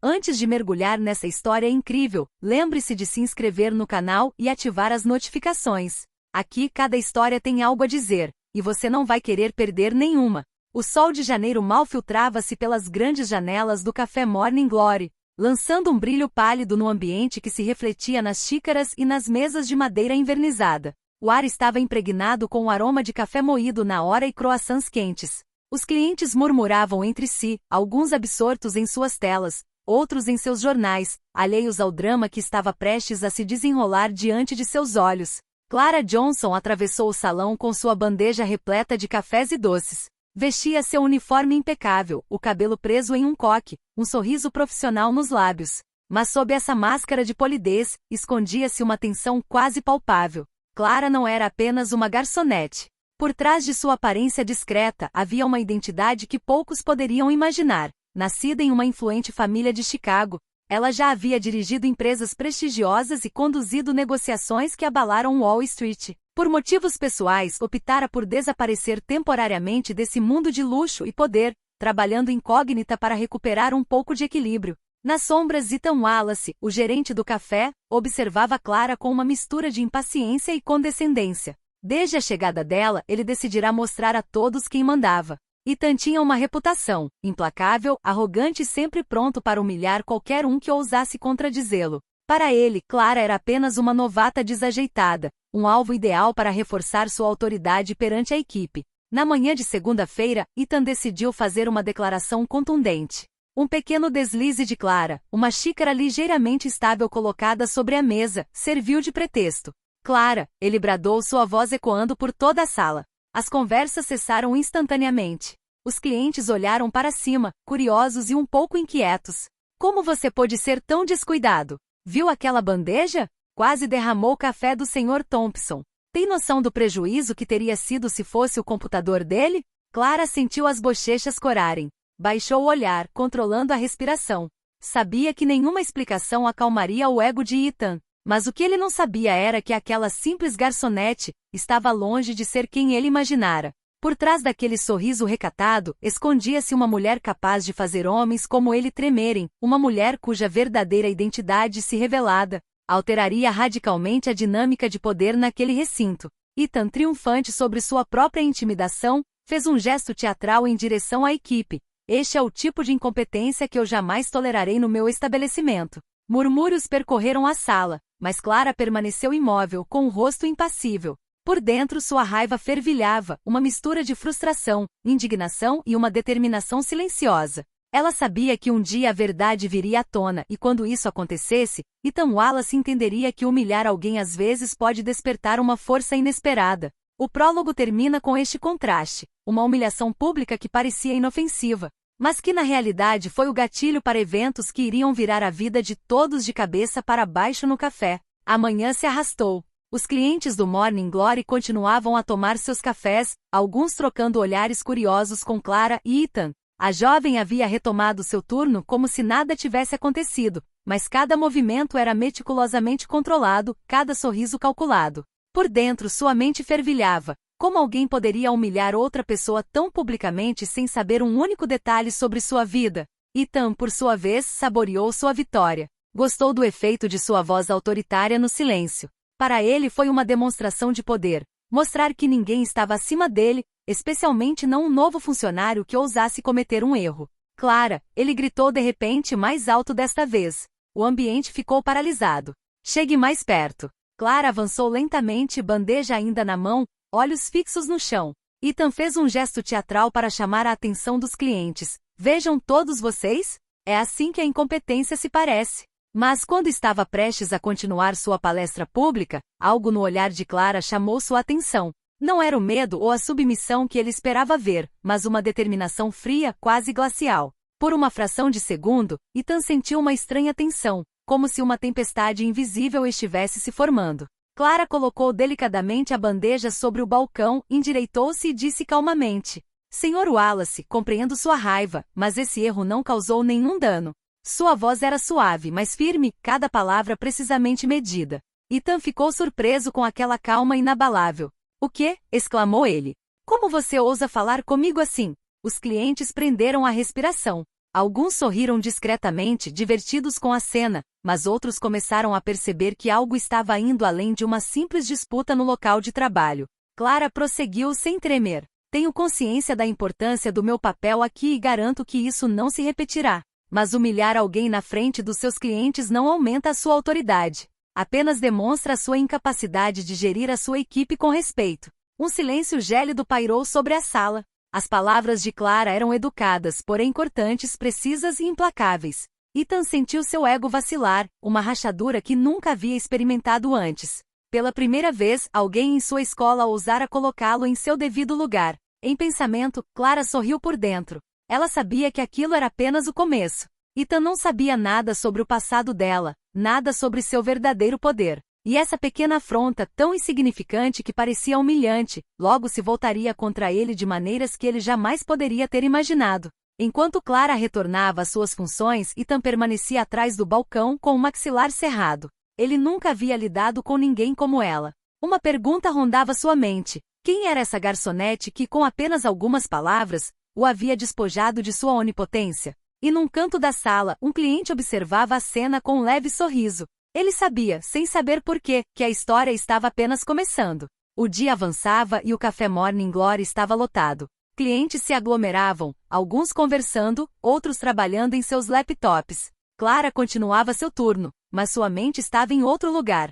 Antes de mergulhar nessa história incrível, lembre-se de se inscrever no canal e ativar as notificações. Aqui cada história tem algo a dizer, e você não vai querer perder nenhuma. O sol de janeiro mal filtrava-se pelas grandes janelas do café Morning Glory, lançando um brilho pálido no ambiente que se refletia nas xícaras e nas mesas de madeira envernizada. O ar estava impregnado com o aroma de café moído na hora e croissants quentes. Os clientes murmuravam entre si, alguns absortos em suas telas, outros em seus jornais, alheios ao drama que estava prestes a se desenrolar diante de seus olhos. Clara Johnson atravessou o salão com sua bandeja repleta de cafés e doces. Vestia seu uniforme impecável, o cabelo preso em um coque, um sorriso profissional nos lábios. Mas sob essa máscara de polidez, escondia-se uma tensão quase palpável. Clara não era apenas uma garçonete. Por trás de sua aparência discreta havia uma identidade que poucos poderiam imaginar. Nascida em uma influente família de Chicago, ela já havia dirigido empresas prestigiosas e conduzido negociações que abalaram Wall Street. Por motivos pessoais, optara por desaparecer temporariamente desse mundo de luxo e poder, trabalhando incógnita para recuperar um pouco de equilíbrio. Nas sombras, Ethan Wallace, o gerente do café, observava Clara com uma mistura de impaciência e condescendência. Desde a chegada dela, ele decidirá mostrar a todos quem mandava. Ethan tinha uma reputação, implacável, arrogante e sempre pronto para humilhar qualquer um que ousasse contradizê-lo. Para ele, Clara era apenas uma novata desajeitada, um alvo ideal para reforçar sua autoridade perante a equipe. Na manhã de segunda-feira, Ethan decidiu fazer uma declaração contundente. Um pequeno deslize de Clara, uma xícara ligeiramente instável colocada sobre a mesa, serviu de pretexto. Clara, ele bradou, sua voz ecoando por toda a sala. As conversas cessaram instantaneamente. Os clientes olharam para cima, curiosos e um pouco inquietos. Como você pôde ser tão descuidado? Viu aquela bandeja? Quase derramou o café do Sr. Thompson. Tem noção do prejuízo que teria sido se fosse o computador dele? Clara sentiu as bochechas corarem. Baixou o olhar, controlando a respiração. Sabia que nenhuma explicação acalmaria o ego de Ethan. Mas o que ele não sabia era que aquela simples garçonete estava longe de ser quem ele imaginara. Por trás daquele sorriso recatado, escondia-se uma mulher capaz de fazer homens como ele tremerem, uma mulher cuja verdadeira identidade, se revelada, alteraria radicalmente a dinâmica de poder naquele recinto. Ethan, triunfante sobre sua própria intimidação, fez um gesto teatral em direção à equipe. Este é o tipo de incompetência que eu jamais tolerarei no meu estabelecimento. Murmúrios percorreram a sala, mas Clara permaneceu imóvel, com o rosto impassível. Por dentro sua raiva fervilhava, uma mistura de frustração, indignação e uma determinação silenciosa. Ela sabia que um dia a verdade viria à tona e quando isso acontecesse, Ethan Wallace entenderia que humilhar alguém às vezes pode despertar uma força inesperada. O prólogo termina com este contraste, uma humilhação pública que parecia inofensiva, mas que na realidade foi o gatilho para eventos que iriam virar a vida de todos de cabeça para baixo no café. A manhã se arrastou. Os clientes do Morning Glory continuavam a tomar seus cafés, alguns trocando olhares curiosos com Clara e Ethan. A jovem havia retomado seu turno como se nada tivesse acontecido, mas cada movimento era meticulosamente controlado, cada sorriso calculado. Por dentro sua mente fervilhava. Como alguém poderia humilhar outra pessoa tão publicamente sem saber um único detalhe sobre sua vida? Ethan, por sua vez, saboreou sua vitória. Gostou do efeito de sua voz autoritária no silêncio. Para ele foi uma demonstração de poder. Mostrar que ninguém estava acima dele, especialmente não um novo funcionário que ousasse cometer um erro. Clara, ele gritou de repente mais alto desta vez. O ambiente ficou paralisado. Chegue mais perto. Clara avançou lentamente, bandeja ainda na mão, olhos fixos no chão. Ethan fez um gesto teatral para chamar a atenção dos clientes. Vejam todos vocês? É assim que a incompetência se parece. Mas quando estava prestes a continuar sua palestra pública, algo no olhar de Clara chamou sua atenção. Não era o medo ou a submissão que ele esperava ver, mas uma determinação fria, quase glacial. Por uma fração de segundo, Ethan sentiu uma estranha tensão, como se uma tempestade invisível estivesse se formando. Clara colocou delicadamente a bandeja sobre o balcão, endireitou-se e disse calmamente: Sr. Wallace, compreendo sua raiva, mas esse erro não causou nenhum dano. Sua voz era suave, mas firme, cada palavra precisamente medida. Ethan ficou surpreso com aquela calma inabalável. O quê? Exclamou ele. Como você ousa falar comigo assim? Os clientes prenderam a respiração. Alguns sorriram discretamente, divertidos com a cena, mas outros começaram a perceber que algo estava indo além de uma simples disputa no local de trabalho. Clara prosseguiu sem tremer. Tenho consciência da importância do meu papel aqui e garanto que isso não se repetirá. Mas humilhar alguém na frente dos seus clientes não aumenta a sua autoridade. Apenas demonstra a sua incapacidade de gerir a sua equipe com respeito. Um silêncio gélido pairou sobre a sala. As palavras de Clara eram educadas, porém cortantes, precisas e implacáveis. Ethan sentiu seu ego vacilar, uma rachadura que nunca havia experimentado antes. Pela primeira vez, alguém em sua escola ousara colocá-lo em seu devido lugar. Em pensamento, Clara sorriu por dentro. Ela sabia que aquilo era apenas o começo. Ethan não sabia nada sobre o passado dela, nada sobre seu verdadeiro poder. E essa pequena afronta, tão insignificante que parecia humilhante, logo se voltaria contra ele de maneiras que ele jamais poderia ter imaginado. Enquanto Clara retornava às suas funções, Ethan permanecia atrás do balcão com o maxilar cerrado. Ele nunca havia lidado com ninguém como ela. Uma pergunta rondava sua mente. Quem era essa garçonete que, com apenas algumas palavras, o havia despojado de sua onipotência? E num canto da sala, um cliente observava a cena com um leve sorriso. Ele sabia, sem saber porquê, que a história estava apenas começando. O dia avançava e o café Morning Glory estava lotado. Clientes se aglomeravam, alguns conversando, outros trabalhando em seus laptops. Clara continuava seu turno, mas sua mente estava em outro lugar.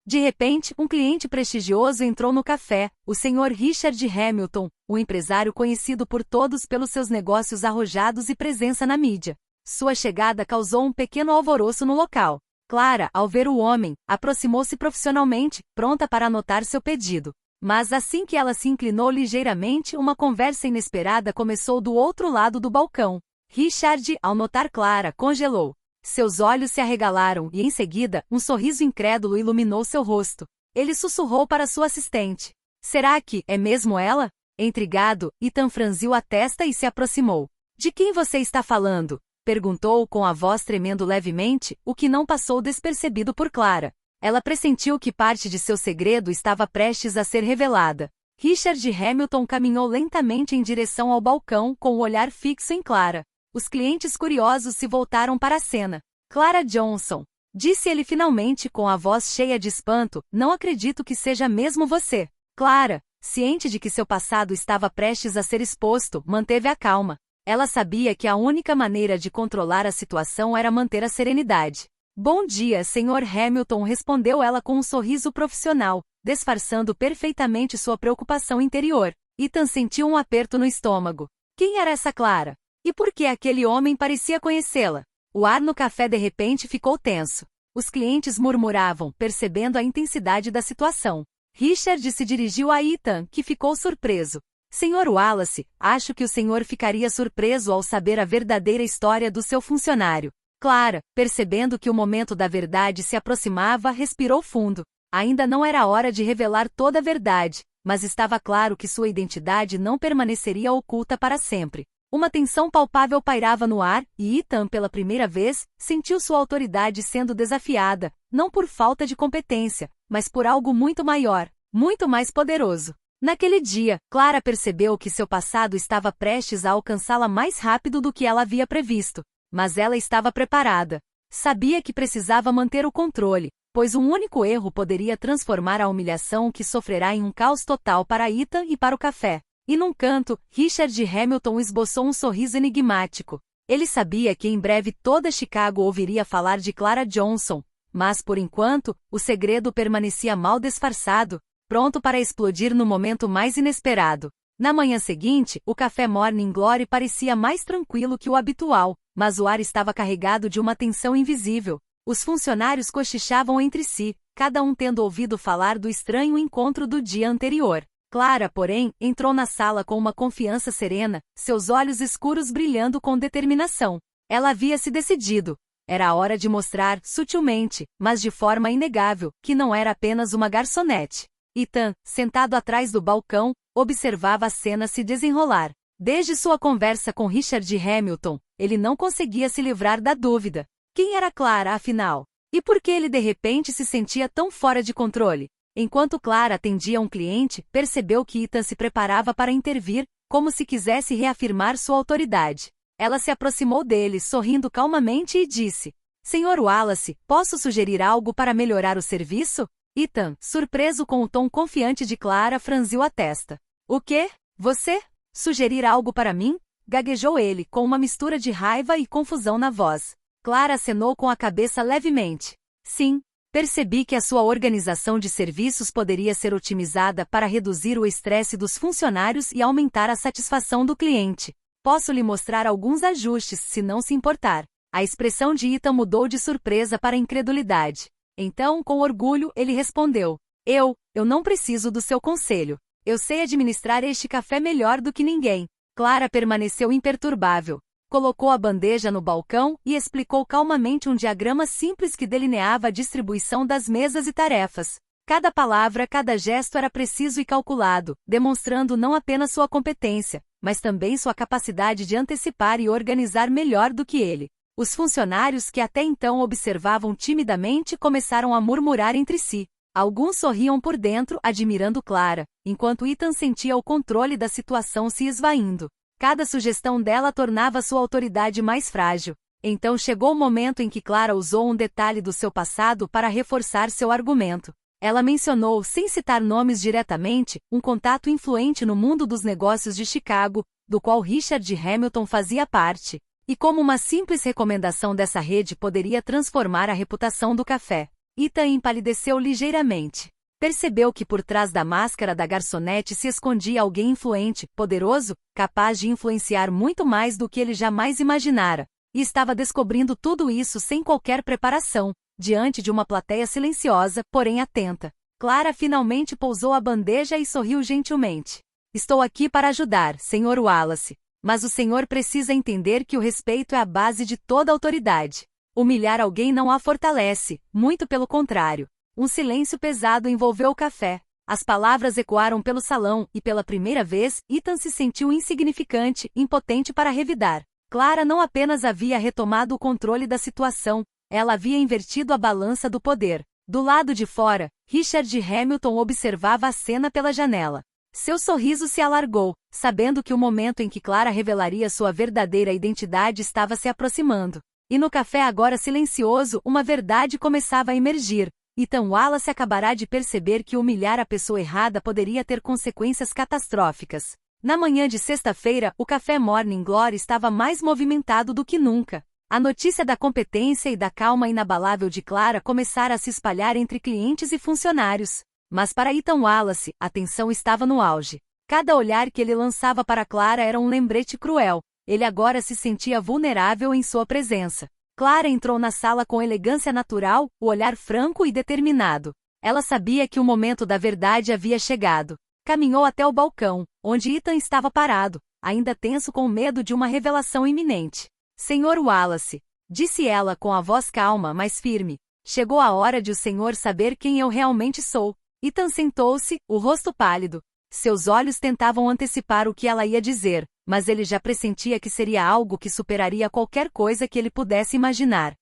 De repente, um cliente prestigioso entrou no café, o Sr. Richard Hamilton, um empresário conhecido por todos pelos seus negócios arrojados e presença na mídia. Sua chegada causou um pequeno alvoroço no local. Clara, ao ver o homem, aproximou-se profissionalmente, pronta para anotar seu pedido. Mas assim que ela se inclinou ligeiramente, uma conversa inesperada começou do outro lado do balcão. Richard, ao notar Clara, congelou. Seus olhos se arregalaram e, em seguida, um sorriso incrédulo iluminou seu rosto. Ele sussurrou para sua assistente. Será que é mesmo ela? Intrigado, Ethan franziu a testa e se aproximou. De quem você está falando? Perguntou com a voz tremendo levemente, o que não passou despercebido por Clara. Ela pressentiu que parte de seu segredo estava prestes a ser revelada. Richard Hamilton caminhou lentamente em direção ao balcão com o olhar fixo em Clara. Os clientes curiosos se voltaram para a cena. Clara Johnson, disse ele finalmente com a voz cheia de espanto, não acredito que seja mesmo você. Clara, ciente de que seu passado estava prestes a ser exposto, manteve a calma. Ela sabia que a única maneira de controlar a situação era manter a serenidade. Bom dia, Sr. Hamilton, respondeu ela com um sorriso profissional, disfarçando perfeitamente sua preocupação interior. Ethan sentiu um aperto no estômago. Quem era essa Clara? E por que aquele homem parecia conhecê-la? O ar no café de repente ficou tenso. Os clientes murmuravam, percebendo a intensidade da situação. Richard se dirigiu a Ethan, que ficou surpreso. Sr. Wallace, acho que o senhor ficaria surpreso ao saber a verdadeira história do seu funcionário. Clara, percebendo que o momento da verdade se aproximava, respirou fundo. Ainda não era hora de revelar toda a verdade, mas estava claro que sua identidade não permaneceria oculta para sempre. Uma tensão palpável pairava no ar, e Ethan, pela primeira vez, sentiu sua autoridade sendo desafiada, não por falta de competência, mas por algo muito maior, muito mais poderoso. Naquele dia, Clara percebeu que seu passado estava prestes a alcançá-la mais rápido do que ela havia previsto. Mas ela estava preparada. Sabia que precisava manter o controle, pois um único erro poderia transformar a humilhação que sofrerá em um caos total para Ethan e para o café. E num canto, Richard Hamilton esboçou um sorriso enigmático. Ele sabia que em breve toda Chicago ouviria falar de Clara Johnson, mas por enquanto, o segredo permanecia mal disfarçado, pronto para explodir no momento mais inesperado. Na manhã seguinte, o café Morning Glory parecia mais tranquilo que o habitual, mas o ar estava carregado de uma tensão invisível. Os funcionários cochichavam entre si, cada um tendo ouvido falar do estranho encontro do dia anterior. Clara, porém, entrou na sala com uma confiança serena, seus olhos escuros brilhando com determinação. Ela havia se decidido. Era a hora de mostrar, sutilmente, mas de forma inegável, que não era apenas uma garçonete. Ethan, sentado atrás do balcão, observava a cena se desenrolar. Desde sua conversa com Richard Hamilton, ele não conseguia se livrar da dúvida. Quem era Clara, afinal? E por que ele de repente se sentia tão fora de controle? Enquanto Clara atendia um cliente, percebeu que Ethan se preparava para intervir, como se quisesse reafirmar sua autoridade. Ela se aproximou dele, sorrindo calmamente e disse: Senhor Wallace, posso sugerir algo para melhorar o serviço? Ethan, surpreso com o tom confiante de Clara, franziu a testa. O quê? Você? Sugerir algo para mim? Gaguejou ele, com uma mistura de raiva e confusão na voz. Clara acenou com a cabeça levemente. Sim. Percebi que a sua organização de serviços poderia ser otimizada para reduzir o estresse dos funcionários e aumentar a satisfação do cliente. Posso lhe mostrar alguns ajustes, se não se importar. A expressão de Ethan mudou de surpresa para incredulidade. Então, com orgulho, ele respondeu: Eu não preciso do seu conselho. Eu sei administrar este café melhor do que ninguém. Clara permaneceu imperturbável. Colocou a bandeja no balcão e explicou calmamente um diagrama simples que delineava a distribuição das mesas e tarefas. Cada palavra, cada gesto era preciso e calculado, demonstrando não apenas sua competência, mas também sua capacidade de antecipar e organizar melhor do que ele. Os funcionários que até então observavam timidamente começaram a murmurar entre si. Alguns sorriam por dentro, admirando Clara, enquanto Ethan sentia o controle da situação se esvaindo. Cada sugestão dela tornava sua autoridade mais frágil. Então chegou o momento em que Clara usou um detalhe do seu passado para reforçar seu argumento. Ela mencionou, sem citar nomes diretamente, um contato influente no mundo dos negócios de Chicago, do qual Richard Hamilton fazia parte, e como uma simples recomendação dessa rede poderia transformar a reputação do café. Ethan empalideceu ligeiramente. Percebeu que por trás da máscara da garçonete se escondia alguém influente, poderoso, capaz de influenciar muito mais do que ele jamais imaginara, e estava descobrindo tudo isso sem qualquer preparação, diante de uma plateia silenciosa, porém atenta. Clara finalmente pousou a bandeja e sorriu gentilmente. Estou aqui para ajudar, Sr. Wallace, mas o senhor precisa entender que o respeito é a base de toda autoridade. Humilhar alguém não a fortalece, muito pelo contrário. Um silêncio pesado envolveu o café. As palavras ecoaram pelo salão e, pela primeira vez, Ethan se sentiu insignificante, impotente para revidar. Clara não apenas havia retomado o controle da situação, ela havia invertido a balança do poder. Do lado de fora, Richard Hamilton observava a cena pela janela. Seu sorriso se alargou, sabendo que o momento em que Clara revelaria sua verdadeira identidade estava se aproximando. E no café agora silencioso, uma verdade começava a emergir. Ethan Wallace acabará de perceber que humilhar a pessoa errada poderia ter consequências catastróficas. Na manhã de sexta-feira, o café Morning Glory estava mais movimentado do que nunca. A notícia da competência e da calma inabalável de Clara começara a se espalhar entre clientes e funcionários. Mas para Ethan Wallace, a tensão estava no auge. Cada olhar que ele lançava para Clara era um lembrete cruel. Ele agora se sentia vulnerável em sua presença. Clara entrou na sala com elegância natural, o olhar franco e determinado. Ela sabia que o momento da verdade havia chegado. Caminhou até o balcão, onde Ethan estava parado, ainda tenso com medo de uma revelação iminente. Sr. Wallace, disse ela com a voz calma, mas firme, chegou a hora de o senhor saber quem eu realmente sou. Ethan sentou-se, o rosto pálido. Seus olhos tentavam antecipar o que ela ia dizer, mas ele já pressentia que seria algo que superaria qualquer coisa que ele pudesse imaginar.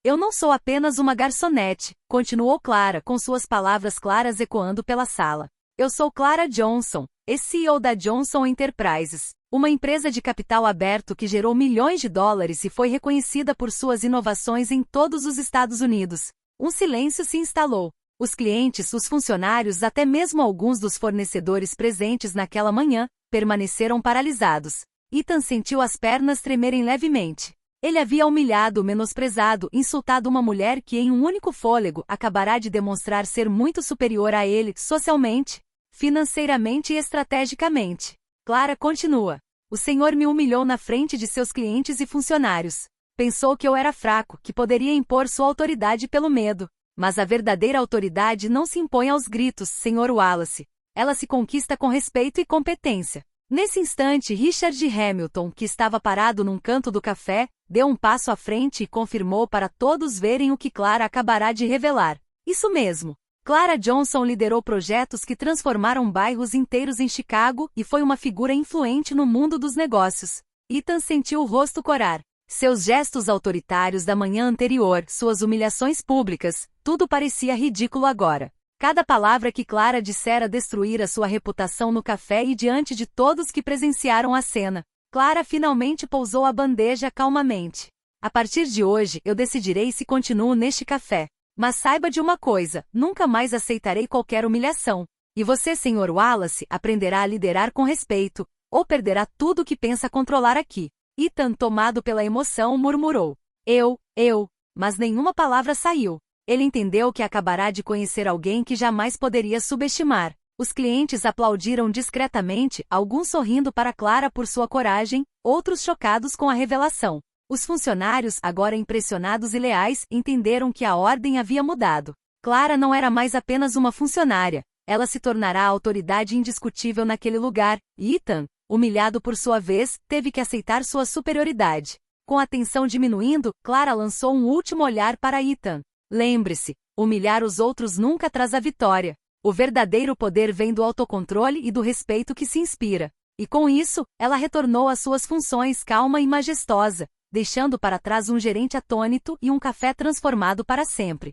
Eu não sou apenas uma garçonete, continuou Clara, com suas palavras claras ecoando pela sala. Eu sou Clara Johnson, CEO da Johnson Enterprises, uma empresa de capital aberto que gerou milhões de dólares e foi reconhecida por suas inovações em todos os Estados Unidos. Um silêncio se instalou. Os clientes, os funcionários, até mesmo alguns dos fornecedores presentes naquela manhã, permaneceram paralisados. Ethan sentiu as pernas tremerem levemente. Ele havia humilhado, menosprezado, insultado uma mulher que em um único fôlego acabará de demonstrar ser muito superior a ele, socialmente, financeiramente e estrategicamente. Clara continua. O senhor me humilhou na frente de seus clientes e funcionários. Pensou que eu era fraco, que poderia impor sua autoridade pelo medo. Mas a verdadeira autoridade não se impõe aos gritos, Sr. Wallace. Ela se conquista com respeito e competência. Nesse instante, Richard Hamilton, que estava parado num canto do café, deu um passo à frente e confirmou para todos verem o que Clara acabará de revelar. Isso mesmo. Clara Johnson liderou projetos que transformaram bairros inteiros em Chicago e foi uma figura influente no mundo dos negócios. Ethan sentiu o rosto corar. Seus gestos autoritários da manhã anterior, suas humilhações públicas, tudo parecia ridículo agora. Cada palavra que Clara dissera destruíra sua reputação no café e diante de todos que presenciaram a cena. Clara finalmente pousou a bandeja calmamente. A partir de hoje, eu decidirei se continuo neste café. Mas saiba de uma coisa, nunca mais aceitarei qualquer humilhação. E você, Sr. Wallace, aprenderá a liderar com respeito, ou perderá tudo o que pensa controlar aqui. Ethan, tomado pela emoção, murmurou. Mas nenhuma palavra saiu. Ele entendeu que acabará de conhecer alguém que jamais poderia subestimar. Os clientes aplaudiram discretamente, alguns sorrindo para Clara por sua coragem, outros chocados com a revelação. Os funcionários, agora impressionados e leais, entenderam que a ordem havia mudado. Clara não era mais apenas uma funcionária. Ela se tornará a autoridade indiscutível naquele lugar, e Ethan, humilhado por sua vez, teve que aceitar sua superioridade. Com a tensão diminuindo, Clara lançou um último olhar para Ethan. Lembre-se, humilhar os outros nunca traz a vitória. O verdadeiro poder vem do autocontrole e do respeito que se inspira. E com isso, ela retornou às suas funções calma e majestosa, deixando para trás um gerente atônito e um café transformado para sempre.